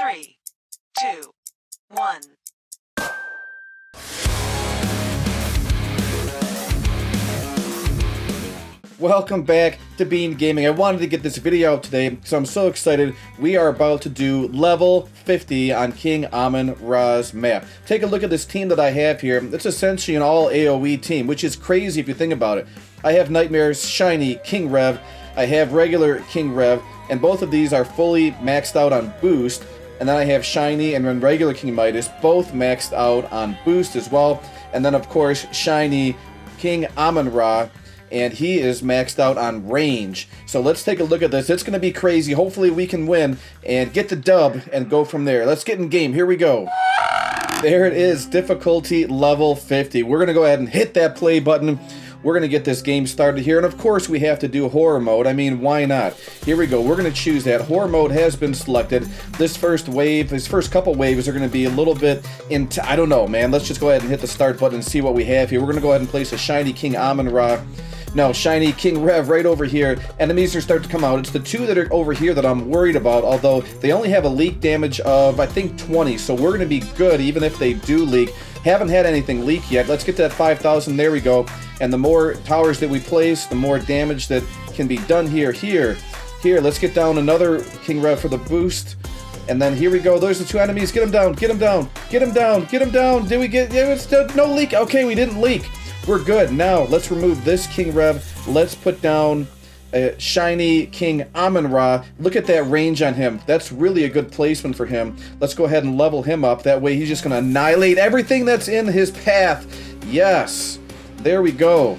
3, 2, 1. Welcome back to Bean Gaming. I wanted to get this video out today because I'm so excited. We are about to do level 50 on King Amun-Ra's map. Take a look at this team that I have here. It's essentially an all AoE team, which is crazy if you think about it. I have Nightmare's Shiny King Rev. I have regular King Rev, and both of these are fully maxed out on boost. And then I have Shiny and then regular King Midas, both maxed out on boost as well. And then of course Shiny King Amun-Ra, and he is maxed out on range. So let's take a look at this. It's going to be crazy. Hopefully we can win and get the dub and go from there. Let's get in game. Here we go. There it is. Difficulty level 50. We're going to go ahead and hit that play button. We're going to get this game started here. And of course we have to do horror mode. I mean, why not? Here we go. We're going to choose that. Horror mode has been selected. This first wave, this first couple waves are going to be a little bit I don't know, man. Let's just go ahead and hit the start button and see what we have here. We're going to go ahead and place a Shiny King Amun-Ra. No, Shiny King Rev right over here. Enemies are starting to come out. It's the two that are over here that I'm worried about, although they only have a leak damage of, I think, 20, so we're going to be good even if they do leak. Haven't had anything leak yet. Let's get to that 5,000. There we go. And the more towers that we place, the more damage that can be done here. Here, let's get down another King Rev for the boost. And then here we go. There's the two enemies. Get them down. Get them down. Get them down. Get them down. Did we get... Yeah, it's still no leak. Okay, we didn't leak. We're good. Now, let's remove this King Rev. Let's put down a Shiny King Amun-Ra. Look at that range on him. That's really a good placement for him. Let's go ahead and level him up. That way he's just going to annihilate everything that's in his path. Yes. There we go.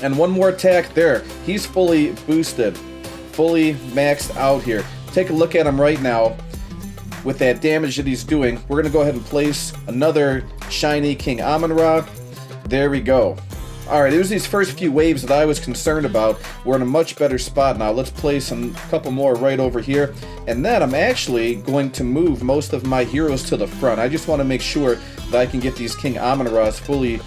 And one more attack there. He's fully boosted. Fully maxed out here. Take a look at him right now. With that damage that he's doing, we're going to go ahead and place another Shiny King Amun-Ra. There we go. Alright, it was these first few waves that I was concerned about. We're in a much better spot now. Let's place a couple more right over here. And then I'm actually going to move most of my heroes to the front. I just want to make sure that I can get these King Amun-Ras fully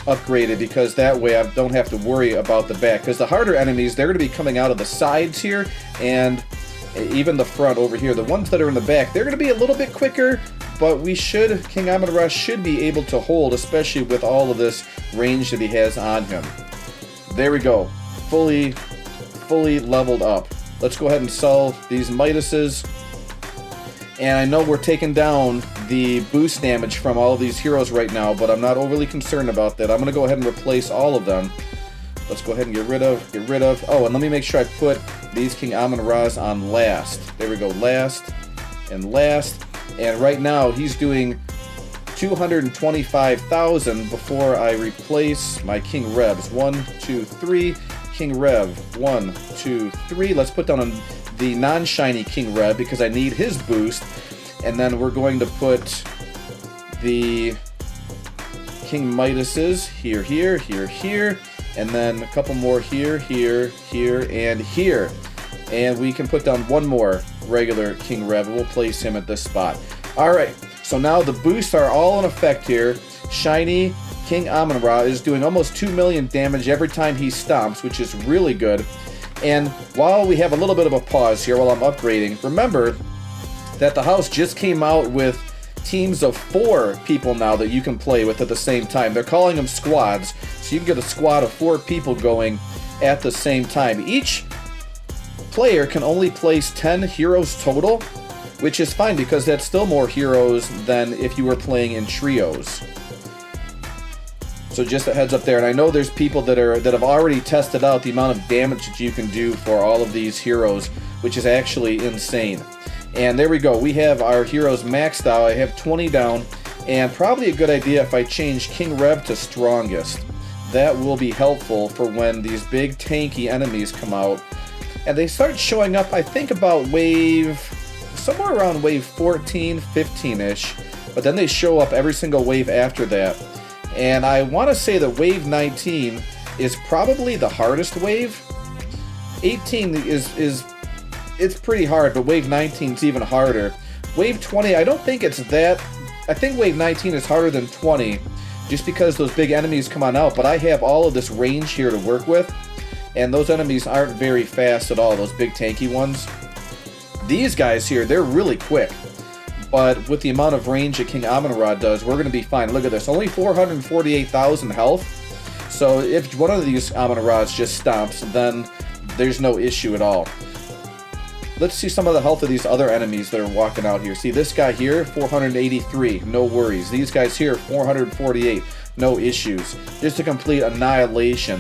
upgraded, because that way I don't have to worry about the back. Because the harder enemies, they're going to be coming out of the sides here, and even the front over here. The ones that are in the back, they're going to be a little bit quicker, but King Amun-Ra should be able to hold, especially with all of this range that he has on him. There we go. Fully leveled up. Let's go ahead and sell these Midases. And I know we're taking down the boost damage from all of these heroes right now, but I'm not overly concerned about that. I'm going to go ahead and replace all of them. Let's go ahead and get rid of. Oh, and let me make sure I put these King Amun-Ras on last. There we go. Last and last. And right now, he's doing 225,000 before I replace my King Revs. 1, 2, 3. King Rev. 1, 2, 3. Let's put down the non-shiny King Rev because I need his boost. And then we're going to put the King Midases here, here. And then a couple more here, and here. And we can put down one more regular King Rev, and we'll place him at this spot. Alright, so now the boosts are all in effect here. Shiny King Amun-Ra is doing almost 2 million damage every time he stomps, which is really good. And while we have a little bit of a pause here while I'm upgrading, remember that the house just came out with teams of 4 people now that you can play with at the same time. They're calling them squads, so you can get a squad of 4 people going at the same time. Each player can only place 10 heroes total, which is fine because that's still more heroes than if you were playing in trios. So just a heads up there. And I know there's people that have already tested out the amount of damage that you can do for all of these heroes, which is actually insane. And there we go. We have our heroes maxed out. I have 20 down, and probably a good idea if I change King Rev to strongest. That will be helpful for when these big tanky enemies come out. And they start showing up, I think, about somewhere around wave 14, 15-ish. But then they show up every single wave after that. And I want to say that wave 19 is probably the hardest wave. 18 it's pretty hard, but wave 19 is even harder. Wave 20, I don't think it's that. I think wave 19 is harder than 20, just because those big enemies come on out. But I have all of this range here to work with, and those enemies aren't very fast at all, those big tanky ones. These guys here, they're really quick. but with the amount of range that King Amun-Ra does, we're going to be fine. Look at this, only 448,000 health. So if one of these Amun-Ras just stomps, then there's no issue at all. Let's see some of the health of these other enemies that are walking out here. See, this guy here, 483, no worries. These guys here, 448, no issues. Just a complete annihilation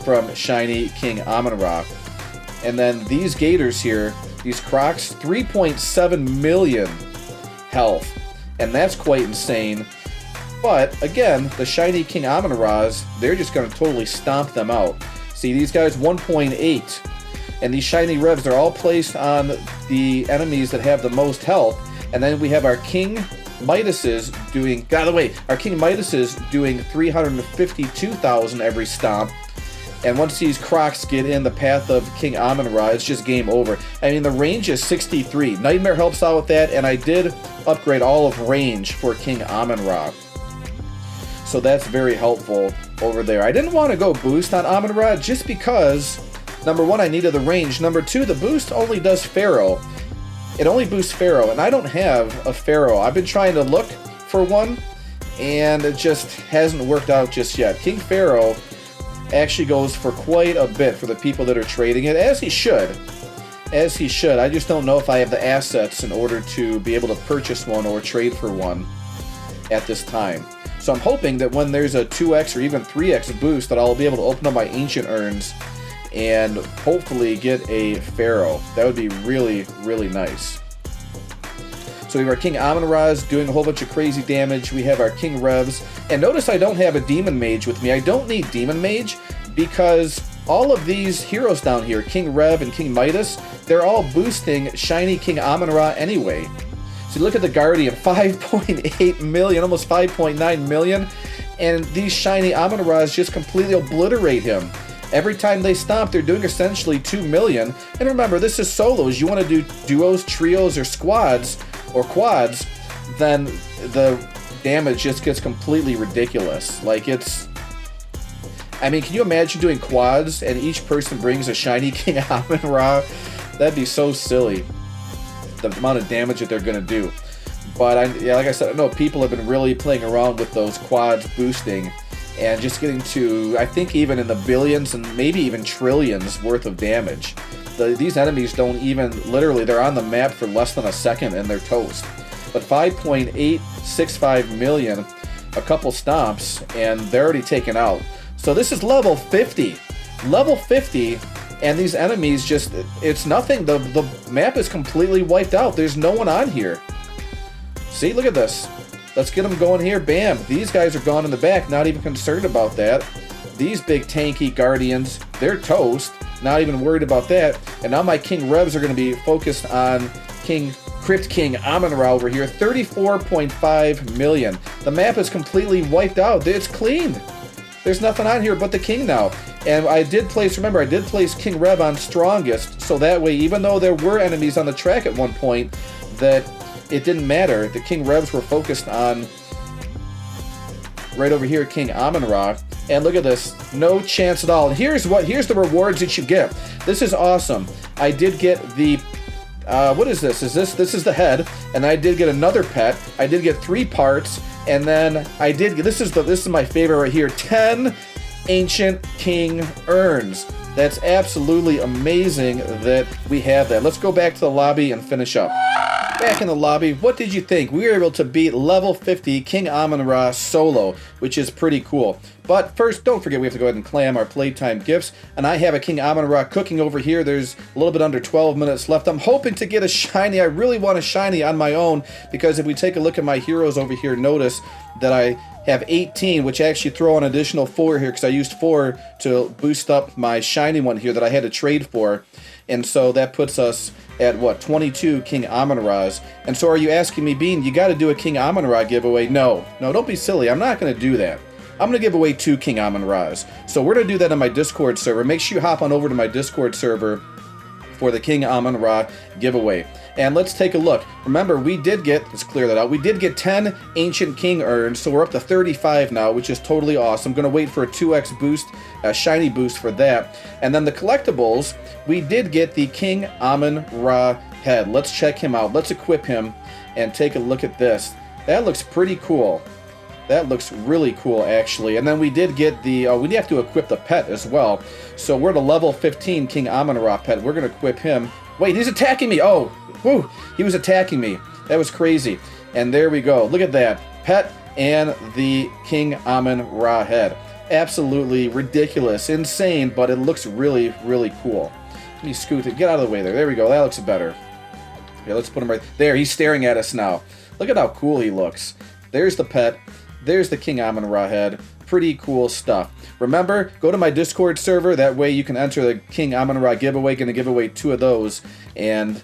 from shiny King Amun-Ra. And then these gators here, these crocs, 3.7 million health. And that's quite insane. But, again, the shiny King Amun-Ras, they're just going to totally stomp them out. See, these guys, 1.8. And these shiny revs, they're all placed on the enemies that have the most health. And then we have our King Midases doing, by the way, our King Midases doing 352,000 every stomp. And once these crocs get in the path of King Amun-Ra, it's just game over. I mean, the range is 63. Nightmare helps out with that, and I did upgrade all of range for King Amun-Ra. So that's very helpful over there. I didn't want to go boost on Amun-Ra just because, number one, I needed the range. Number two, the boost only does Pharaoh. It only boosts Pharaoh, and I don't have a Pharaoh. I've been trying to look for one, and it just hasn't worked out just yet. King Pharaoh actually goes for quite a bit for the people that are trading it, as he should. As he should. I just don't know if I have the assets in order to be able to purchase one or trade for one at this time. So I'm hoping that when there's a 2x or even 3x boost that I'll be able to open up my ancient urns and hopefully get a Pharaoh. That would be really, really nice. So we have our King Amun-Ra's doing a whole bunch of crazy damage. We have our King Revs. And notice I don't have a Demon Mage with me. I don't need Demon Mage because all of these heroes down here, King Rev and King Midas, they're all boosting shiny King Amun-Ra anyway. So look at the Guardian, 5.8 million, almost 5.9 million. And these shiny Amun-Ra's just completely obliterate him. Every time they stomp, they're doing essentially 2 million. And remember, this is solos. You want to do duos, trios, or squads, or quads, then the damage just gets completely ridiculous. Like, it's... I mean, can you imagine doing quads and each person brings a shiny King Amun-Ra? That'd be so silly, the amount of damage that they're going to do. But, yeah, like I said, I know people have been really playing around with those quads boosting and just getting to, I think, even in the billions and maybe even trillions worth of damage. These enemies don't even, literally, they're on the map for less than a second and they're toast. But 5.865 million, a couple stomps, and they're already taken out. So this is level 50. Level 50, and these enemies just, it's nothing. The map is completely wiped out. There's no one on here. See, look at this. Let's get them going here. Bam. These guys are gone in the back, not even concerned about that. These big tanky guardians, they're toast. Not even worried about that. And now my King Revs are going to be focused on Crypt King Amun-Ra over here. 34.5 million. The map is completely wiped out. It's clean. There's nothing on here but the King now. And I did place, remember, I did place King Rev on strongest. So that way, even though there were enemies on the track at one point, that it didn't matter. The King Revs were focused on right over here, King Amun-Ra. And look at this, no chance at all. And here's the rewards that you get. This is awesome. I did get the, what is this? This is the head, and I did get another pet. I did get 3 parts, and then I did, this is my favorite right here, 10 Ancient King Urns. That's absolutely amazing that we have that. Let's go back to the lobby and finish up. Back in the lobby, what did you think? We were able to beat level 50 King Amun-Ra solo, which is pretty cool. But first, don't forget we have to go ahead and claim our playtime gifts. And I have a King Amun-Ra cooking over here. There's a little bit under 12 minutes left. I'm hoping to get a shiny. I really want a shiny on my own, because if we take a look at my heroes over here, notice that I have 18, which actually throw an additional 4 here, because I used 4 to boost up my shiny one here that I had to trade for. And so that puts us at, what, 22 King Amun-Ra's. And so are you asking me, Bean, you got to do a King Amun-Ra giveaway? No, don't be silly. I'm not going to do that. I'm going to give away 2 King Amun-Ra's. So we're going to do that on my Discord server. Make sure you hop on over to my Discord server for the King Amun-Ra giveaway. And let's take a look. Remember, we did get, let's clear that out, we did get 10 Ancient King Urns, so we're up to 35 now, which is totally awesome. I'm going to wait for a 2x boost, a shiny boost for that. And then the collectibles, we did get the King Amun-Ra Head. Let's check him out. Let's equip him. and take a look at this. That looks pretty cool. That looks really cool, actually. And then we did get the, we have to equip the pet as well. So we're at a level 15 King Amun-ra Pet. We're going to equip him. Wait, he's attacking me. Oh, whew, he was attacking me. That was crazy. And there we go. Look at that. Pet and the King Amun-ra Head. Absolutely ridiculous, insane, but it looks really, really cool. Let me scoot it. Get out of the way there. There we go. That looks better. Yeah, let's put him right there. He's staring at us now. Look at how cool he looks. There's the pet. There's the King Amun-ra Head. Pretty cool stuff. Remember, go to my Discord server. That way you can enter the King Amun-ra giveaway. Going to give away 2 of those. And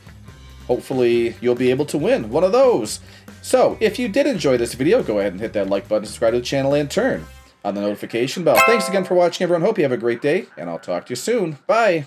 hopefully you'll be able to win one of those. So, if you did enjoy this video, go ahead and hit that like button, subscribe to the channel, and turn on the notification bell. Thanks again for watching, everyone. Hope you have a great day, and I'll talk to you soon. Bye!